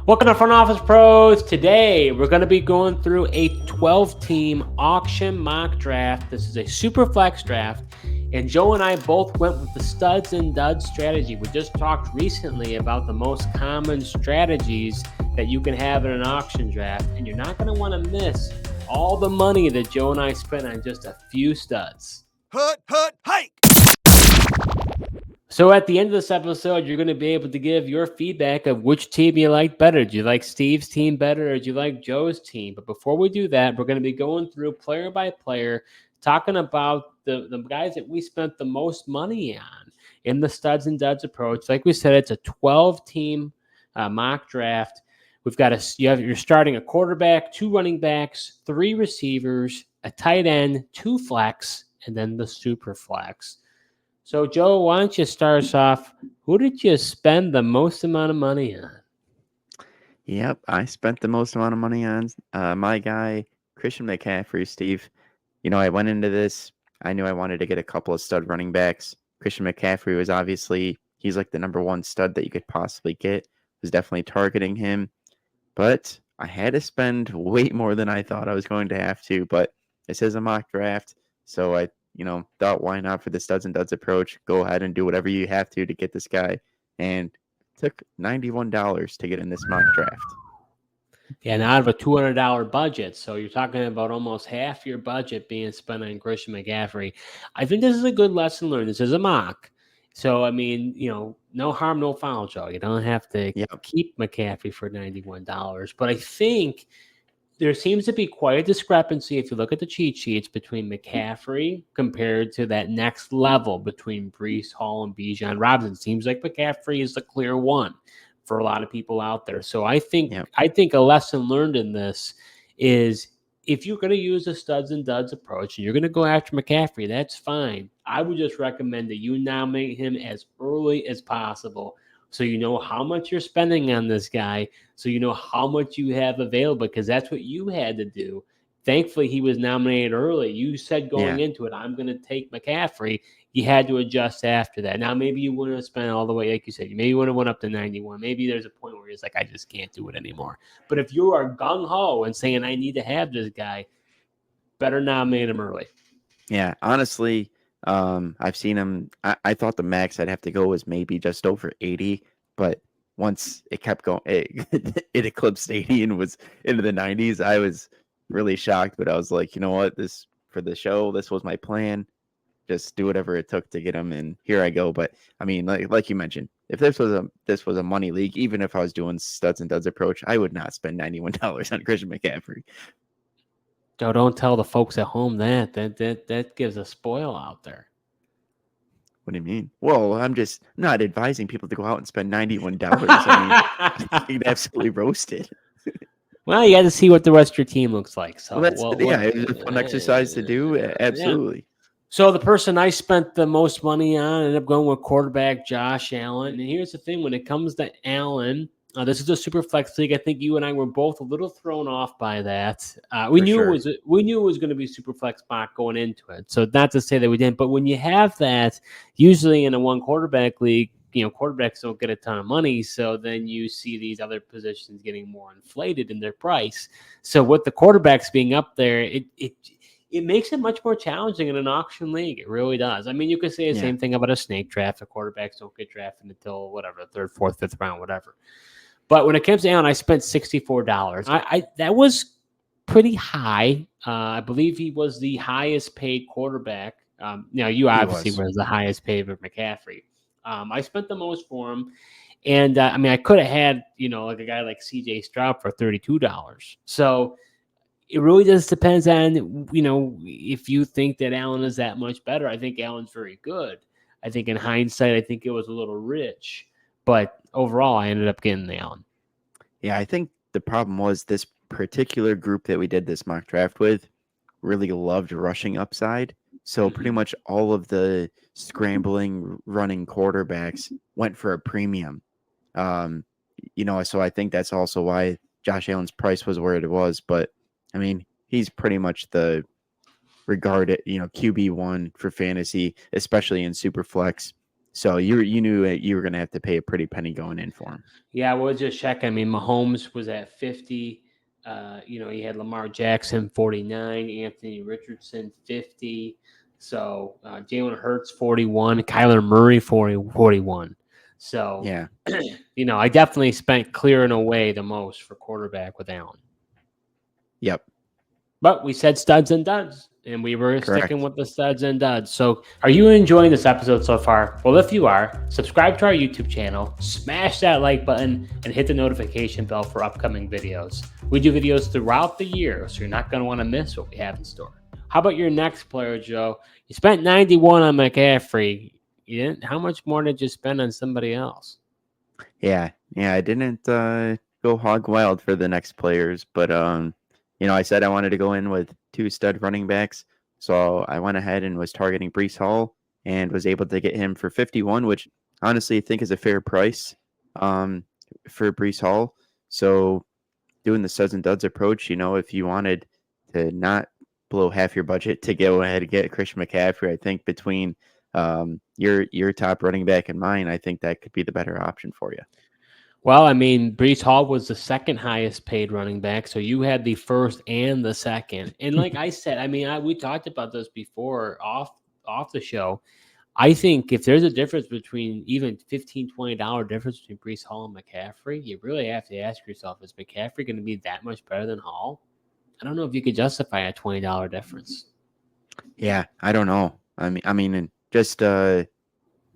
Welcome to Front Office Pros. Today, we're going to be going through a 12-team auction mock draft. This is a Superflex draft, and Joe and I both went with the studs and duds strategy. We just talked recently about the most common strategies that you can have in an auction draft, and you're not going to want to miss all the money that Joe and I spent on just a few studs. Hike! So at the end of this episode, you're going to be able to give your feedback of which team you like better. Do you like Steve's team better or do you like Joe's team? But before we do that, we're going to be going through player by player, talking about the guys that we spent the most money on in the studs and duds approach. Like we said, it's a 12-team mock draft. We've got you're starting a quarterback, 2 running backs, 3 receivers, a tight end, 2 flex, and then the super flex. So, Joe, why don't you start us off? Who did you spend the most amount of money on? Yep, I spent the most amount of money on my guy, Christian McCaffrey, Steve. I went into this, I knew I wanted to get a couple of stud running backs. Christian McCaffrey was he's like the number one stud that you could possibly get. Was definitely targeting him. But I had to spend way more than I thought I was going to have to. But this is a mock draft, so I thought why not for the studs and duds approach? Go ahead and do whatever you have to get this guy. And it took $91 to get in this mock draft. Yeah, and out of a $200 budget. So you're talking about almost half your budget being spent on Christian McCaffrey. I think this is a good lesson learned. This is a mock. So, I mean, no harm, no foul, Joe. You don't have to keep McCaffrey for $91. But I think there seems to be quite a discrepancy if you look at the cheat sheets between McCaffrey compared to that next level between Breece Hall and Bijan Robinson. Seems like McCaffrey is the clear one for a lot of people out there. So I think a lesson learned in this is if you're going to use a studs and duds approach and you're going to go after McCaffrey, that's fine. I would just recommend that you nominate him as early as possible so you know how much you're spending on this guy, so you know how much you have available, because that's what you had to do. Thankfully, he was nominated early. You said going into it, I'm going to take McCaffrey. You had to adjust after that. Now, maybe you wouldn't have spent all the way, like you said. Maybe you would have went up to 91. Maybe there's a point where it's like, I just can't do it anymore. But if you are gung-ho and saying, I need to have this guy, better nominate him early. Yeah, honestly, I've seen him. I thought the max I'd have to go was maybe just over 80, but once it kept going, it eclipsed 80 and was into the 90s. I was really shocked, but I was like, you know what? This for the show, this was my plan. Just do whatever it took to get him, and here I go. But I mean, like you mentioned, if this was a money league, even if I was doing studs and duds approach, I would not spend $91 on Christian McCaffrey. Joe, don't tell the folks at home that gives a spoil out there. What do you mean? Well, I'm just not advising people to go out and spend $91. I mean, you get absolutely roasted. Well, you got to see what the rest of your team looks like. So, it's a fun exercise to do. Absolutely. Yeah. So the person I spent the most money on ended up going with quarterback Josh Allen. And here's the thing: when it comes to Allen, this is a super flex league. I think you and I were both a little thrown off by that. We knew it was going to be super flex spot going into it. So not to say that we didn't, but when you have that, usually in a one quarterback league, quarterbacks don't get a ton of money. So then you see these other positions getting more inflated in their price. So with the quarterbacks being up there, it makes it much more challenging in an auction league. It really does. I mean, you could say the same thing about a snake draft. The quarterbacks don't get drafted until whatever, third, fourth, fifth round, whatever. But when it comes to Allen, I spent $64. I that was pretty high. I believe he was the highest paid quarterback. You obviously were the highest paid for McCaffrey. I spent the most for him. And, I could have had, like a guy like CJ Stroud for $32. So it really just depends on, if you think that Allen is that much better. I think Allen's very good. I think in hindsight, I think it was a little rich. But overall, I ended up getting the Allen. Yeah, I think the problem was this particular group that we did this mock draft with really loved rushing upside. So pretty much all of the scrambling, running quarterbacks went for a premium. So I think that's also why Josh Allen's price was where it was. But I mean, he's pretty much the regarded, QB1 for fantasy, especially in Superflex. So you knew you were going to have to pay a pretty penny going in for him. Yeah, we'll just check. I mean, Mahomes was at 50. You had Lamar Jackson 49, Anthony Richardson 50. So Jalen Hurts 41, Kyler Murray 41. So, Yeah. I definitely spent clearing away the most for quarterback with Allen. Yep. But we said studs and duds, and we were sticking Correct. with the studs and duds. So, are you enjoying this episode so far? Well, if you are, subscribe to our YouTube channel, smash that like button, and hit the notification bell for upcoming videos. We do videos throughout the year, so you're not going to want to miss what we have in store. How about your next player, Joe? You spent 91 on McCaffrey. You didn't. How much more did you spend on somebody else? Yeah. I didn't go hog wild for the next players, but I said I wanted to go in with 2 stud running backs, so I went ahead and was targeting Brees Hall and was able to get him for 51, which honestly I think is a fair price um for Brees Hall. So doing the studs and duds approach, if you wanted to not blow half your budget to go ahead and get Christian McCaffrey, I think between your top running back and mine, I think that could be the better option for you. Well, I mean, Brees Hall was the second highest paid running back, so you had the first and the second. And like I said, I mean, we talked about this before off the show. I think if there's a difference between even $15-$20 difference between Brees Hall and McCaffrey, you really have to ask yourself: is McCaffrey going to be that much better than Hall? I don't know if you could justify a $20 difference. Yeah, I don't know. And just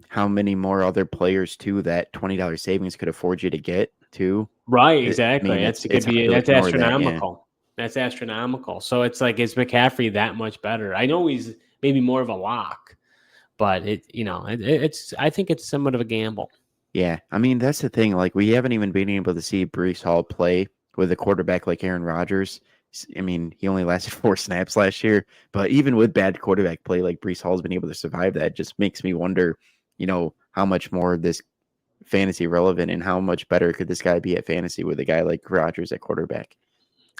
how many more other players too that $20 savings could afford you to get too. Right, I exactly. mean, That's it it's could hard be to that's ignore that. Yeah, astronomical. That's astronomical. So it's like, is McCaffrey that much better? I know he's maybe more of a lock, but it's I think it's somewhat of a gamble. yeah. I mean, that's the thing. Like, we haven't even been able to see Brees Hall play with a quarterback like Aaron Rodgers. I mean, he only lasted 4 snaps last year, but even with bad quarterback play, like Brees Hall's been able to survive that. Just makes me wonder, how much more of this fantasy relevant and how much better could this guy be at fantasy with a guy like Rodgers at quarterback?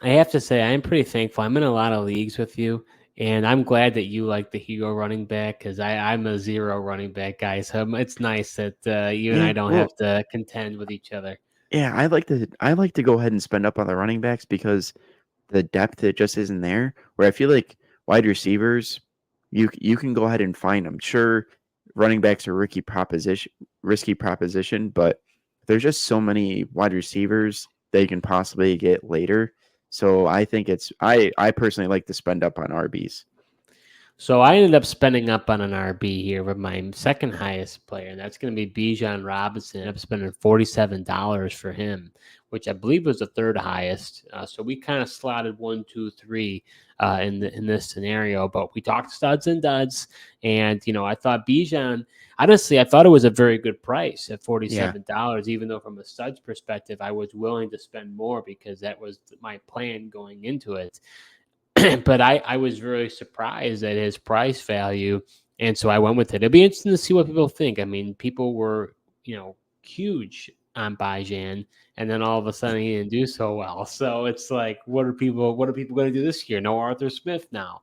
I have to say, I'm pretty thankful. I'm in a lot of leagues with you, and I'm glad that you like the hero running back because I'm a zero running back guy. So it's nice that you and I Yeah, don't well, have to contend with each other. yeah, I like to go ahead and spend up on the running backs because the depth it just isn't there. Where I feel like wide receivers, you can go ahead and find them. Sure, running backs are risky proposition, but there's just so many wide receivers that you can possibly get later. So I think I personally like to spend up on RBs. So I ended up spending up on an RB here with my second highest player, and that's going to be Bijan Robinson. I ended up spending $47 for him, which I believe was the third highest. So we kind of slotted 1, 2, 3 in this scenario. But we talked studs and duds, and I thought Bijan. Honestly, I thought it was a very good price at Yeah, $47. Even though from a studs perspective, I was willing to spend more because that was my plan going into it. But I was very surprised at his price value, and so I went with it. It'll be interesting to see what people think. I mean, people were huge on Bajan, and then all of a sudden he didn't do so well. So it's like, what are people going to do this year? No Arthur Smith now.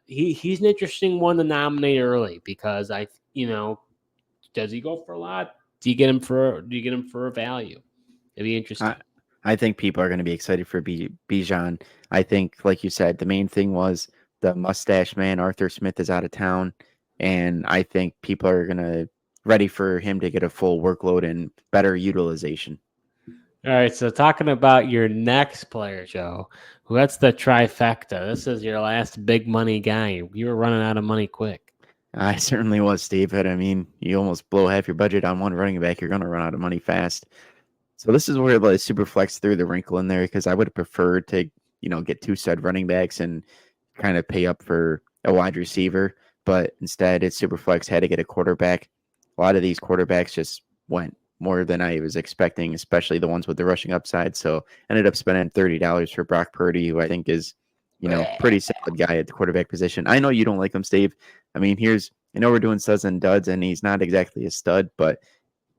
He's an interesting one to nominate early because does he go for a lot? Do you get him for a value? It'd be I interesting. I think people are going to be excited for Bijan. I think, like you said, the main thing was the mustache man Arthur Smith is out of town, and I think people are going to ready for him to get a full workload and better utilization. All right, so talking about your next player, Joe, that's the trifecta. This is your last big money guy. You were running out of money quick. I certainly was, Steve. But I mean, you almost blow half your budget on one running back. You're going to run out of money fast. So this is where the Superflex threw the wrinkle in there because I would have preferred to, get 2 stud running backs and kind of pay up for a wide receiver. But instead, it's Superflex had to get a quarterback. A lot of these quarterbacks just went more than I was expecting, especially the ones with the rushing upside. So ended up spending $30 for Brock Purdy, who I think is, pretty solid guy at the quarterback position. I know you don't like him, Steve. I mean, I know we're doing studs and duds, and he's not exactly a stud, but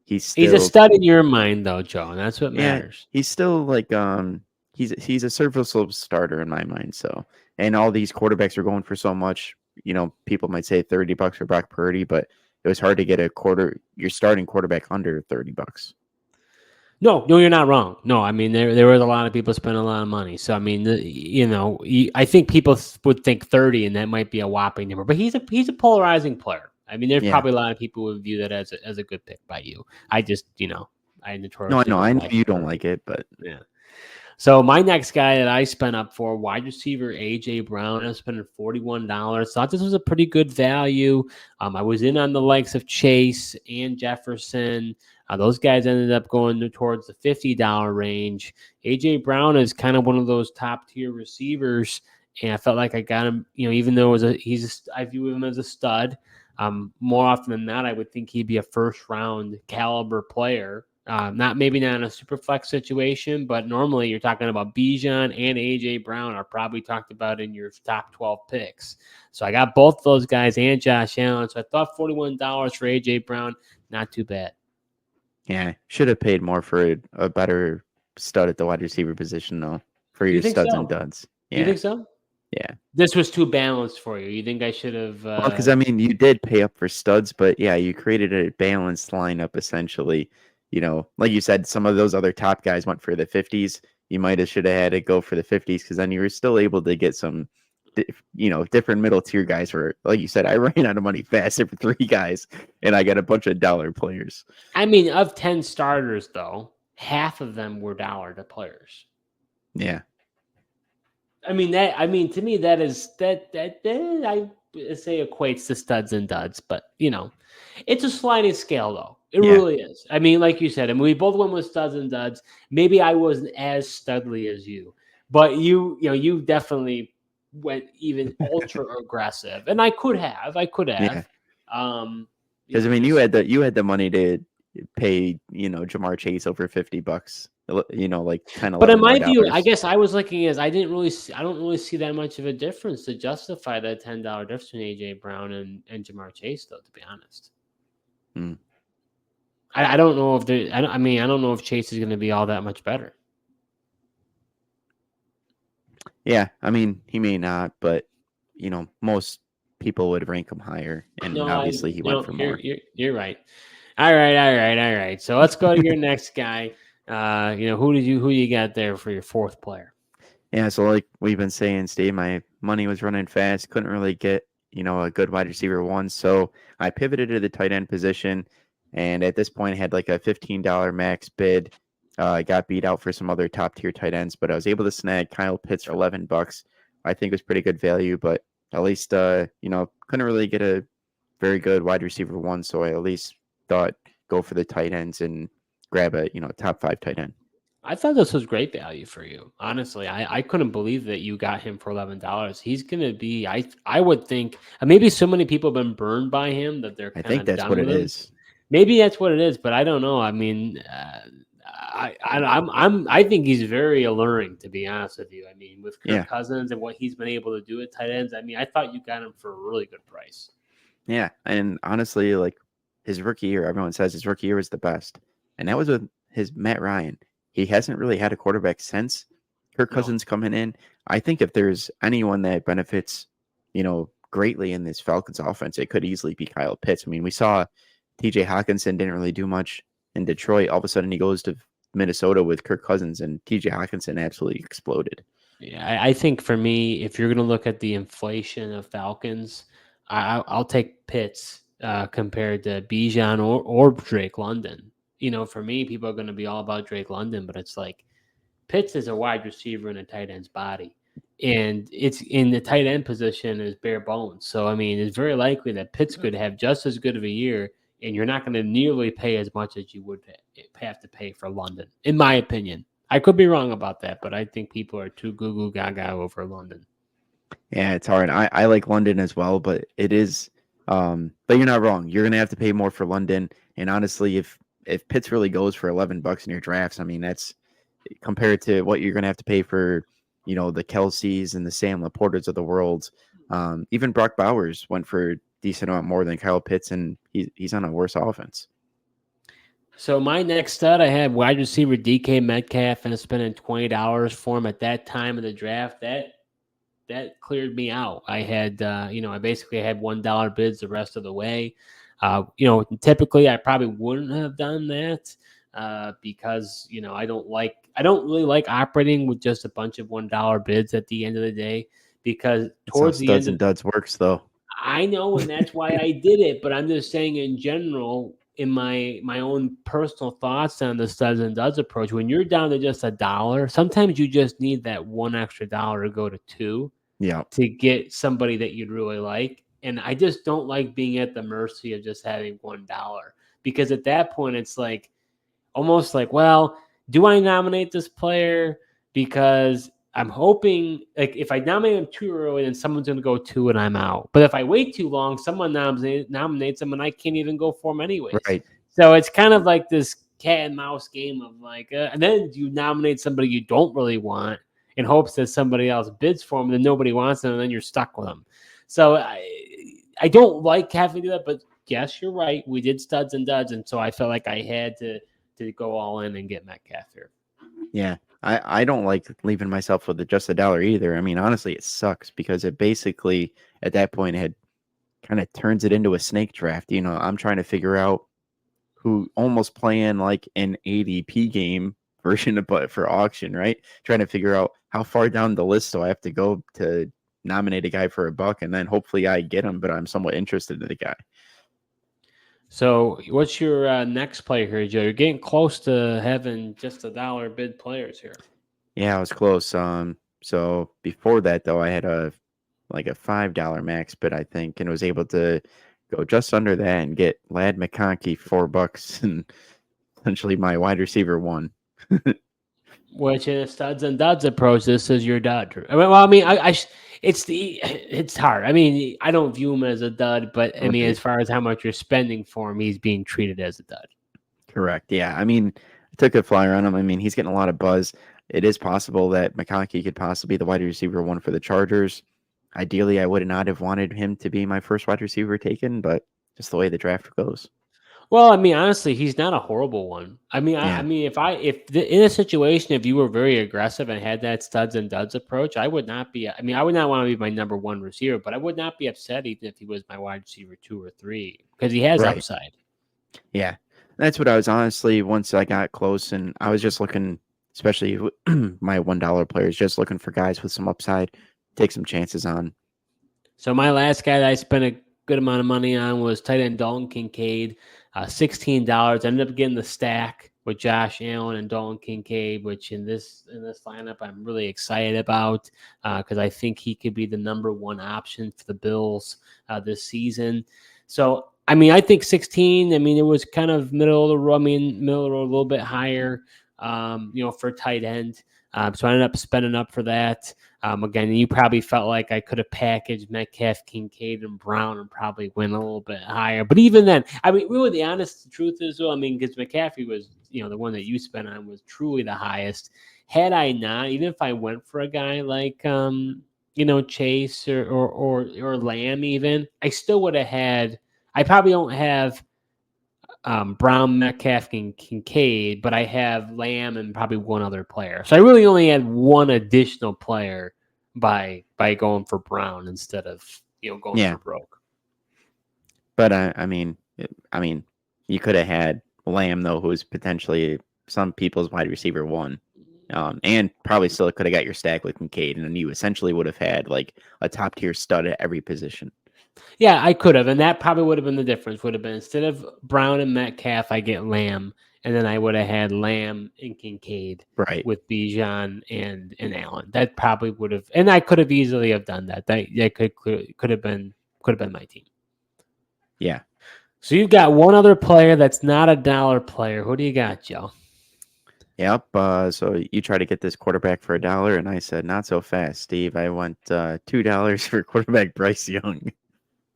he's He's a still stud in your mind, though, Joe, and that's what yeah, matters. he's still like he's a serviceable starter in my mind. So and all these quarterbacks are going for so much. People might say $30 for Brock Purdy, but it was hard to get your starting quarterback under $30. No, you're not wrong. No, I mean there was a lot of people spending a lot of money. So I mean, I think people would think 30, and that might be a whopping number. But he's a polarizing player. I mean, there's Yeah. probably a lot of people who would view that as a good pick by you. I just I No, I notoriously know. I don't know like you it. don't like it, but Yeah. So my next guy that I spent up for, wide receiver AJ Brown, I'm spending $41. Thought this was a pretty good value. I was in on the likes of Chase and Jefferson. Those guys ended up going towards the $50 range. AJ Brown is kind of one of those top tier receivers, and I felt like I got him. Even though I view him as a stud. More often than not, I would think he'd be a first round caliber player. Maybe not in a super flex situation, but normally you're talking about Bijan and AJ Brown are probably talked about in your top 12 picks. So I got both those guys and Josh Allen. So I thought $41 for AJ Brown, not too bad. yeah, should have paid more for a better stud at the wide receiver position though, for You your think studs and so? duds. You Yeah, think so? yeah. This was too balanced for you. You think I should have? Well, because I mean, you did pay up for studs, but yeah, you created a balanced lineup essentially. Like you said, some of those other top guys went for the 50s. You might have should have had to go for the 50s because then you were still able to get some, different middle tier guys. For like you said, I ran out of money fast for 3 guys, and I got a bunch of dollar players. I mean, of 10 starters, though, half of them were dollar to players. Yeah, I mean to me that I say equates to studs and duds, but it's a sliding scale though. It yeah, really is. I mean, like you said, I mean we both went with studs and duds. Maybe I wasn't as studly as you, but you definitely went even ultra aggressive, and I could yeah. have. Because I mean, you Just had the money to pay Jamar Chase over $50. Like 10, But in 11 more my view, I dollars. guess I was looking as I don't really see that much of a difference to justify that $10 difference between AJ Brown and Jamar Chase, though. To be honest, Hmm. I don't know if there. I don't know if Chase is going to be all that much better. Yeah, I mean, he may not, but most people would rank him higher, and No, obviously he went for more. you're right. All right. So let's go to your next guy. Who you got there for your fourth player? Yeah, so like we've been saying, Steve, my money was running fast, couldn't really get a good wide receiver one, so I pivoted to the tight end position, and at this point I had like a $15 max bid. I got beat out for some other top tier tight ends, but I was able to snag Kyle Pitts for $11. I think it was pretty good value, but at least couldn't really get a very good wide receiver one, so I at least thought go for the tight ends and grab a top 5 tight end. I thought this was great value for you. Honestly, I couldn't believe that you got him for $11. He's gonna be. I would think maybe so many people have been burned by him that they're I kind think of that's done what it with him. is. Maybe that's what it is, but I don't know. I mean, I think he's very alluring, to be honest with you. I mean, with Kirk Yeah. Cousins and what he's been able to do at tight ends, I mean, I thought you got him for a really good price. Yeah, and honestly, like his rookie year, everyone says his rookie year was the best, and that was with his Matt Ryan. He hasn't really had a quarterback since Kirk No, Cousins coming in. I think if there's anyone that benefits, greatly in this Falcons offense, it could easily be Kyle Pitts. I mean, we saw T.J. Hawkinson didn't really do much in Detroit. All of a sudden, he goes to Minnesota with Kirk Cousins, and T.J. Hawkinson absolutely exploded. yeah, I think for me, if you're going to look at the inflation of Falcons, I'll take Pitts compared to Bijan or Drake London. For me, people are going to be all about Drake London, but it's like Pitts is a wide receiver in a tight end's body, and it's in the tight end position is bare bones. So I mean, it's very likely that Pitts could have just as good of a year, and you're not going to nearly pay as much as you would have to pay for London, in my opinion. I could be wrong about that, but I think people are too goo goo gaga over London. Yeah, it's hard. I like London as well, but it is but you're not wrong. You're gonna have to pay more for London. And honestly, if Pitts really goes for $11 in your drafts, I mean that's compared to what you're gonna have to pay for, the Kelseys and the Sam Laportas of the world. Even Brock Bowers went for a decent amount more than Kyle Pitts, and he's on a worse offense. So my next stud, I had wide receiver DK Metcalf, and spending $20 for him at that time of the draft. That cleared me out. I had, I basically had $1 bids the rest of the way. Typically I probably wouldn't have done that because I don't really like operating with just a bunch of $1 bids at the end of the day because That's how towards the studs end of and duds works, though. I know, and that's why I did it. But I'm just saying, in general, in my own personal thoughts on the studs and duds approach, when you're down to just $1, sometimes you just need that one extra dollar to go to two Yeah. to get somebody that you'd really like. And I just don't like being at the mercy of just having $1 because at that point, it's like almost like, well, do I nominate this player? Because I'm hoping, like, if I nominate him too early, then someone's going to go two and I'm out. But if I wait too long, someone nominates him and I can't even go for him anyways. Right. So it's kind of like this cat and mouse game of like, and then you nominate somebody you don't really want in hopes that somebody else bids for him, and then nobody wants them, and then you're stuck with them. So I don't like having to do that, but yes, you're right. We did studs and duds, and so I felt like I had to go all in and get Metcalf here. Yeah. I don't like leaving myself with just $1 either. I mean, honestly, it sucks because it basically, at that point, it kind of turns it into a snake draft. I'm trying to figure out who almost playing like an ADP game version of but for auction, right? Trying to figure out how far down the list do I have to go to nominate a guy for $1, and then hopefully I get him, but I'm somewhat interested in the guy. So, what's your next player here, Joe? You're getting close to having just $1 bid players here. Yeah, I was close. So before that though, I had a $5 max bid, I think, and was able to go just under that and get Lad McConkey $4 and essentially my wide receiver one. Which in a studs and duds approach, this is your dud. It's hard. I mean, I don't view him as a dud, but I mean, Right. as far as how much you're spending for him, he's being treated as a dud. Correct. Yeah. I mean, I took a flyer on him. I mean, he's getting a lot of buzz. It is possible that McConkey could possibly be the wide receiver one for the Chargers. Ideally, I would not have wanted him to be my first wide receiver taken, but just the way the draft goes. Well, I mean, honestly, he's not a horrible one. I mean, Yeah. in a situation, if you were very aggressive and had that studs and duds approach, I would not be. I mean, I would not want to be my number one receiver, but I would not be upset even if he was my wide receiver 2 or 3 because he has Right. upside. Yeah. That's what I was honestly, once I got close, and I was just looking, especially my $1 players, just looking for guys with some upside, take some chances on. So my last guy that I spent a good amount of money on was tight end Dalton Kincaid, $16. Ended up getting the stack with Josh Allen and Dalton Kincaid, which in this lineup I'm really excited about because I think he could be the number one option for the Bills this season. So I mean, I think 16. I mean, it was kind of middle of the road. I mean, middle of the road, a little bit higher, for tight end. So I ended up spending up for that. Again, you probably felt like I could have packaged Metcalf, Kincaid, and Brown and probably went a little bit higher. But even then, I mean, really, the honest truth is, though, I mean, because McCaffrey was, the one that you spent on was truly the highest. Had I not, even if I went for a guy like, Chase or Lamb, even, I still would have had. I probably don't have Brown, Metcalf, and Kincaid, but I have Lamb and probably one other player. So I really only had one additional player by going for Brown instead of going Yeah. for broke. But I mean, you could have had Lamb though, who's potentially some people's wide receiver one, and probably still could have got your stack with Kincaid, and then you essentially would have had like a top tier stud at every position. Yeah, I could have, and that probably would have been the difference. Would have been instead of Brown and Metcalf, I get Lamb, and then I would have had Lamb and Kincaid Right. with Bijan and Allen. That probably would have, and I could have easily have done that. That could have been my team. Yeah. So you've got one other player that's not a dollar player. Who do you got, Joe? Yep. So you try to get this quarterback for $1, and I said not so fast, Steve. I want $2 for quarterback Bryce Young.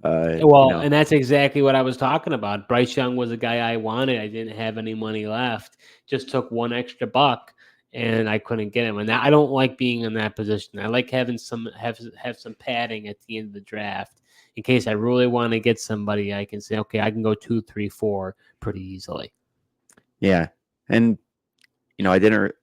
Well, and that's exactly what I was talking about. Bryce Young was a guy I wanted. I didn't have any money left. Just took one extra buck, and I couldn't get him. And I don't like being in that position. I like having some padding at the end of the draft in case I really want to get somebody. I can say, okay, I can go 2, 3, 4 pretty easily. Yeah, and I didn't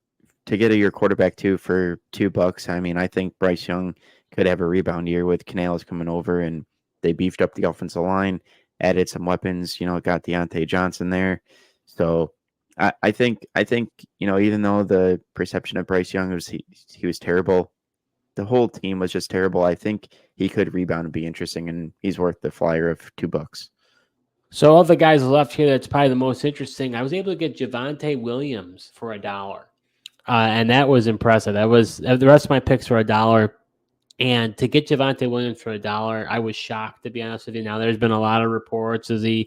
to get your quarterback too for $2. I mean, I think Bryce Young could have a rebound year with Canales coming over, and they beefed up the offensive line, added some weapons. Got Deontay Johnson there. So I think even though the perception of Bryce Young was he was terrible, the whole team was just terrible. I think he could rebound and be interesting, and he's worth the flyer of $2. So all the guys left here, that's probably the most interesting. I was able to get Javonte Williams for $1. And that was impressive. That was the rest of my picks were $1. And to get Javonte Williams for $1, I was shocked, to be honest with you. Now, there's been a lot of reports. They're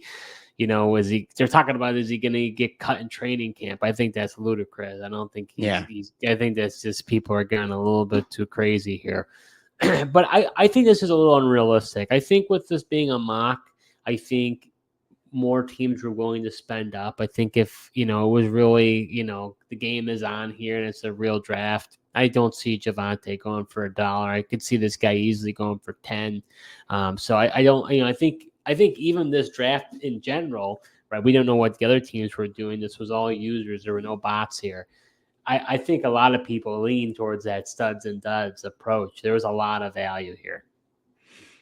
talking about, is he going to get cut in training camp? I think that's ludicrous. I don't think I think that's just people are getting a little bit too crazy here. But I think this is a little unrealistic. I think with this being a mock, I think more teams were willing to spend up. I think if, it was really, the game is on here and it's a real draft, I don't see Javonte going for $1. I could see this guy easily going for 10. So I don't, I think even this draft in general, right? We don't know what the other teams were doing. This was all users. There were no bots here. I think a lot of people lean towards that studs and duds approach. There was a lot of value here.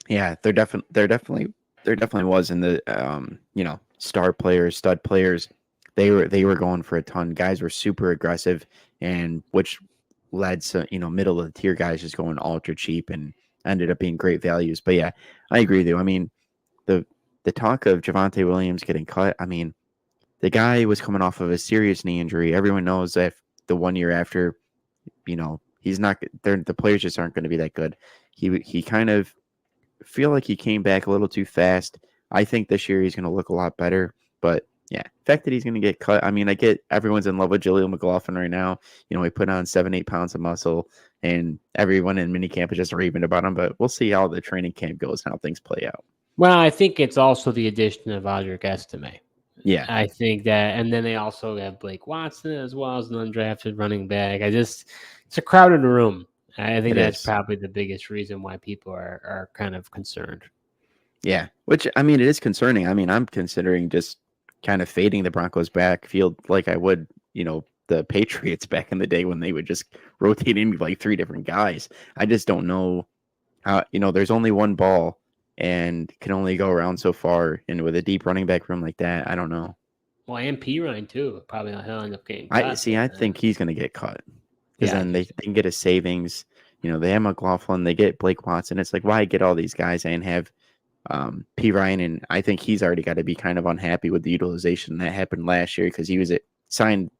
Yeah, there definitely was in the star players, stud players. They were going for a ton. Guys were super aggressive, and which led to middle of the tier guys just going ultra cheap and ended up being great values. But yeah, I agree with you. I mean, the talk of Javonte Williams getting cut. I mean, the guy was coming off of a serious knee injury. Everyone knows that the 1 year after, he's not. The players just aren't going to be that good. He kind of feel like he came back a little too fast. I think this year he's going to look a lot better. But yeah, the fact that he's going to get cut. I mean, I get everyone's in love with Jaleel McLaughlin right now. He put on 7-8 pounds of muscle, and everyone in minicamp is just raving about him. But we'll see how the training camp goes, how things play out. Well, I think it's also the addition of Audric Estime. Yeah, I think that, and then they also have Blake Watson as well as an undrafted running back. it's a crowded room. I think that's probably the biggest reason why people are kind of concerned. Yeah, which, I mean, it is concerning. I mean, I'm considering just kind of fading the Broncos backfield like I would, the Patriots back in the day when they would just rotate in like 3 different guys. I just don't know how, there's only one ball and can only go around so far. And with a deep running back room like that, I don't know. Well, and P. Ryan, too. Probably he'll end up getting cut. I think he's going to get cut. Because then they can get a savings. They have McLaughlin, they get Blake Watson. It's like, why get all these guys and have P. Ryan? And I think he's already got to be kind of unhappy with the utilization that happened last year because he was signed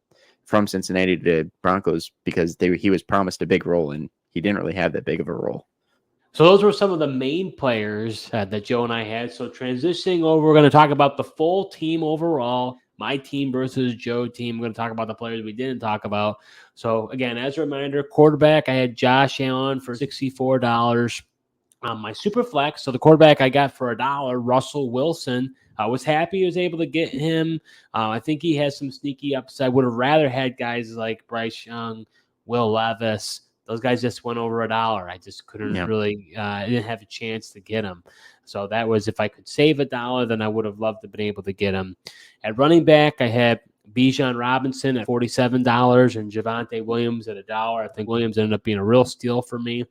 from Cincinnati to Broncos because he was promised a big role and he didn't really have that big of a role. So those were some of the main players that Joe and I had. So transitioning over, we're going to talk about the full team overall. My team versus Joe team. We're going to talk about the players we didn't talk about. So, again, as a reminder, quarterback, I had Josh Allen for $64. My Superflex, so the quarterback I got for $1, Russell Wilson. I was happy I was able to get him. I think he has some sneaky upside. Would have rather had guys like Bryce Young, Will Levis. Those guys just went over $1. I just couldn't really I didn't have a chance to get him. So that was, if I could save $1, then I would have loved to have been able to get him. At running back, I had Bijan Robinson at $47 and Javonte Williams at $1. I think Williams ended up being a real steal for me.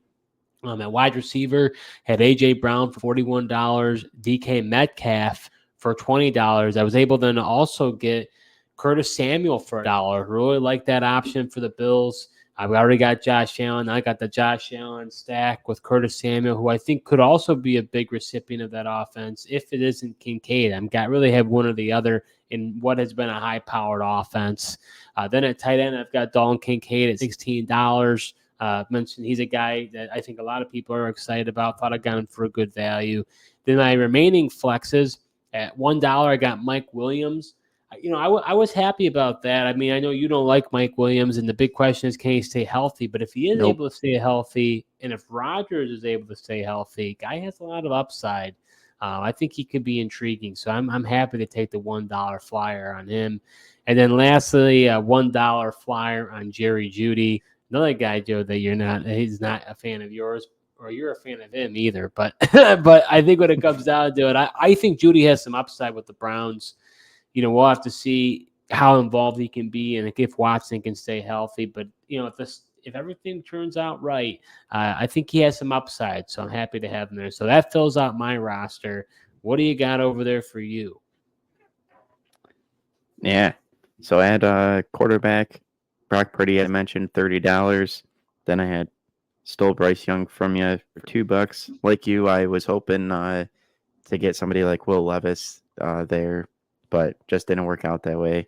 At wide receiver, had A.J. Brown for $41, DK Metcalf for $20. I was able then to also get Curtis Samuel for $1. Really like that option for the Bills. I've already got Josh Allen. I got the Josh Allen stack with Curtis Samuel, who I think could also be a big recipient of that offense if it isn't Kincaid. I really have one or the other in what has been a high-powered offense. Then at tight end, I've got Dalton Kincaid at $16. Mentioned he's a guy that I think a lot of people are excited about. Thought I got him for a good value. Then my remaining flexes at $1, I got Mike Williams. I was happy about that. I mean, I know you don't like Mike Williams, and the big question is, can he stay healthy? But if he is able to stay healthy, and if Rodgers is able to stay healthy, guy has a lot of upside. I think he could be intriguing. So I'm happy to take the $1 flyer on him. And then lastly, a $1 flyer on Jerry Jeudy. Another guy, Joe, that he's not a fan of yours, or you're a fan of him either. But but I think when it comes down to it, I think Jeudy has some upside with the Browns. We'll have to see how involved he can be and if Watson can stay healthy. But, if everything turns out right, I think he has some upside. So I'm happy to have him there. So that fills out my roster. What do you got over there for you? Yeah. So I had quarterback Brock Purdy. I mentioned $30. Then I had stole Bryce Young from you for $2. Like you, I was hoping to get somebody like Will Levis there, but just didn't work out that way.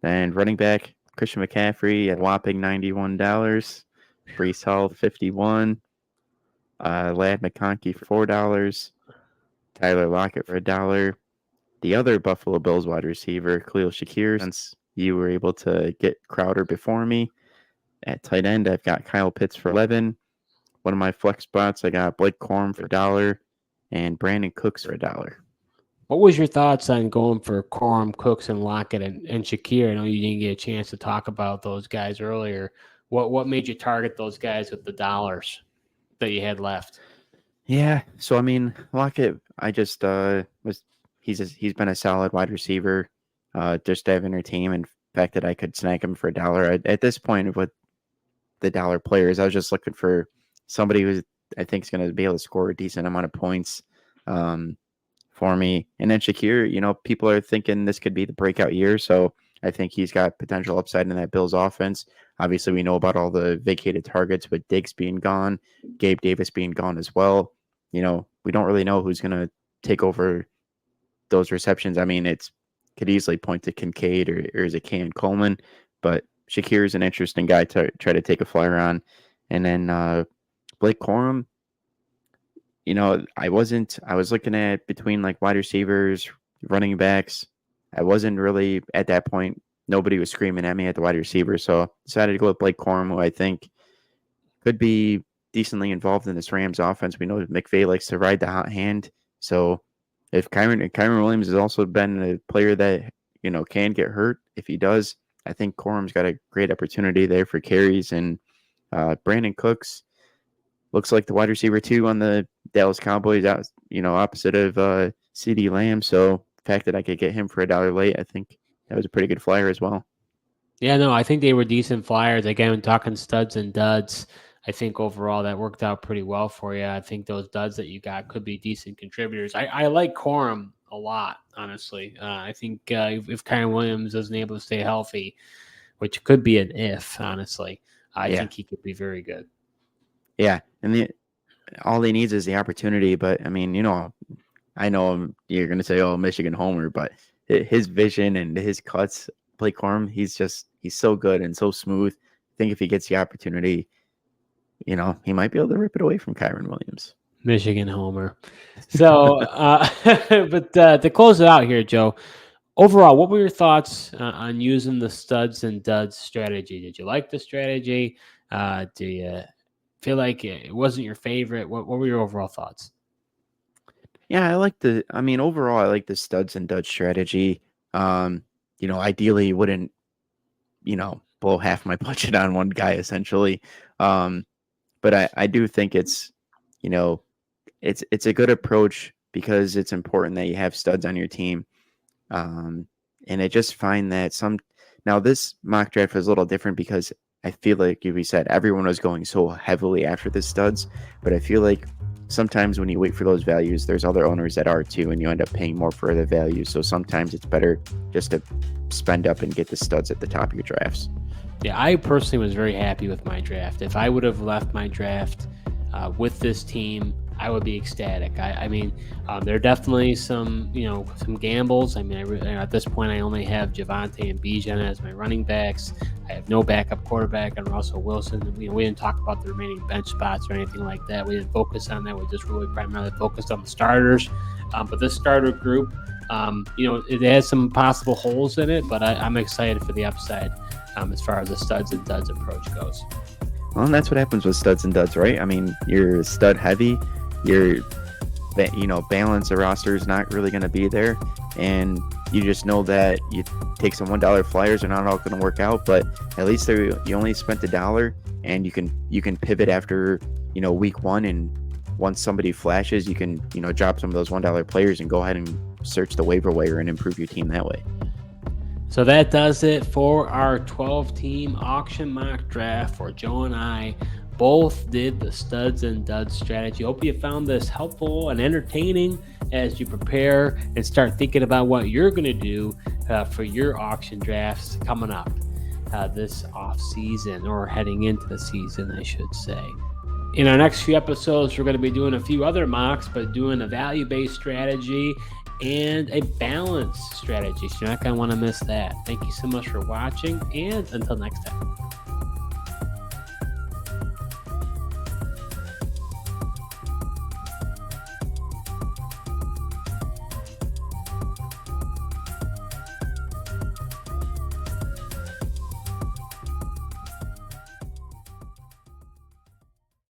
And running back Christian McCaffrey at a whopping $91. Brees Hall 51. Lad McConkey for $4. Tyler Lockett for $1. The other Buffalo Bills wide receiver, Khalil Shakir, since you were able to get Crowder before me. At tight end, I've got Kyle Pitts for 11. One of my flex spots, I got Blake Corum for $1 and Brandon Cooks for $1. What was your thoughts on going for Corum, Cooks, and Lockett and Shakir? I know you didn't get a chance to talk about those guys earlier. What made you target those guys with the dollars that you had left? Yeah, so I mean, Lockett, I just was he's been a solid wide receiver, just to have in your team, and the fact that I could snag him for $1 at this point with the dollar players, I was just looking for somebody who I think is going to be able to score a decent amount of points for me. And then Shakir, people are thinking this could be the breakout year, so I think he's got potential upside in that Bills offense. Obviously, we know about all the vacated targets with Diggs being gone, Gabe Davis being gone as well. We don't really know who's going to take over those receptions. I mean, could easily point to Kincaid or is it Can Coleman, but Shakir is an interesting guy to try to take a flyer on. And then Blake Corum, I was looking at between like wide receivers, running backs. I wasn't really at that point. Nobody was screaming at me at the wide receiver. So I decided to go with Blake Corum, who I think could be decently involved in this Rams offense. We know McVay likes to ride the hot hand. So if Kyron Williams has also been a player that, can get hurt, if he does, I think Corum's got a great opportunity there for carries. And Brandon Cooks looks like the wide receiver 2 on the Dallas Cowboys, opposite of CeeDee Lamb. So the fact that I could get him for $1 late, I think that was a pretty good flyer as well. Yeah, no, I think they were decent flyers. Again, talking studs and duds, I think overall that worked out pretty well for you. I think those duds that you got could be decent contributors. I like Corum a lot, honestly. I think if Kyron Williams isn't able to stay healthy, which could be an if, honestly, I think he could be very good. Yeah, and all he needs is the opportunity. But I mean, I know you're going to say, "Oh, Michigan homer," but his vision and his cuts, Blake Corum, he's so good and so smooth. I think if he gets the opportunity, he might be able to rip it away from Kyron Williams. Michigan homer. So, but to close it out here, Joe, overall, what were your thoughts on using the studs and duds strategy? Did you like the strategy? Do you feel like it wasn't your favorite? What were your overall thoughts? Yeah, overall, I like the studs and duds strategy. Ideally, you wouldn't, blow half my budget on one guy essentially. But I do think it's a good approach because it's important that you have studs on your team. And I just find that now this mock draft was a little different because I feel like we said everyone was going so heavily after the studs, but I feel like sometimes when you wait for those values, there's other owners that are too, and you end up paying more for the values. So sometimes it's better just to spend up and get the studs at the top of your drafts. Yeah, I personally was very happy with my draft. If I would have left my draft with this team, I would be ecstatic. I mean, there are definitely some gambles. I mean, at this point, I only have Javonte and Bijan as my running backs. I have no backup quarterback on Russell Wilson. We didn't talk about the remaining bench spots or anything like that. We didn't focus on that. We just really primarily focused on the starters. But this starter group, it has some possible holes in it, but I'm excited for the upside as far as the studs and duds approach goes. Well, and that's what happens with studs and duds, right? I mean, you're stud heavy. Your balance of roster is not really going to be there, and you just know that you take some $1 flyers are not all going to work out, but at least you only spent $1, and you can pivot after week 1, and once somebody flashes, you can drop some of those $1 players and go ahead and search the waiver wire and improve your team that way. So that does it for our 12-team auction mock draft for Joe and I. Both did the studs and duds strategy. Hope you found this helpful and entertaining. as you prepare and start thinking about what you're going to do for your auction drafts coming up this off season, or heading into the season, I should say. In our next few episodes, we're going to be doing a few other mocks, but doing a value-based strategy and a balanced strategy. So you're not going to want to miss that. Thank you so much for watching, and until next time.